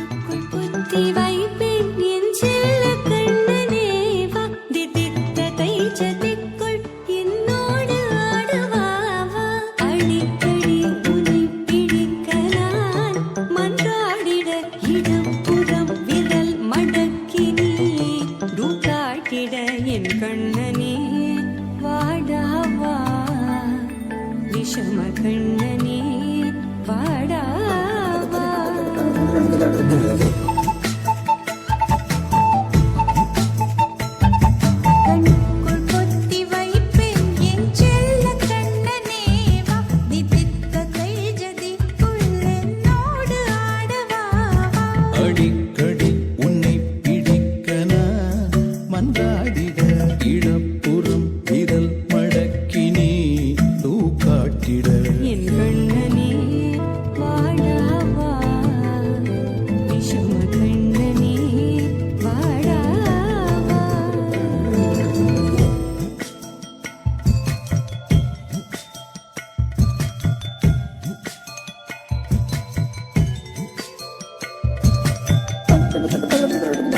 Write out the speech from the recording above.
கண்ணுக்குள் புத்தி வைப்பேன் என் செல்ல கண்ணனேவா திதித்ததை சதிக்குள் என்னோடு ஆடுவாவா அடிக்கடி உன்னை பிடிக்க நான் மன்றாடிட இடம் புறம் விரல் மடக்கி நீ தூக்காட்டிட என் கண்ணனே வாடாவா விஷம கண்ணனே வாடாவா கண்ணுக்குள் பொத்தி வைப்பேன் என் செல்ல கண்ணனேவா திதித்ததை ஜதிக்குள் என்னோடு ஆடவாவா அடிக்கடி உன்னை பிடிக்க நான் மன்றாடிட இடப்புறம் விரல் மடக்கி நீ தூக்காட்டிட என் கண்ணனே வாடாவா விஷம கண்ணனே வாடாவா Thank you.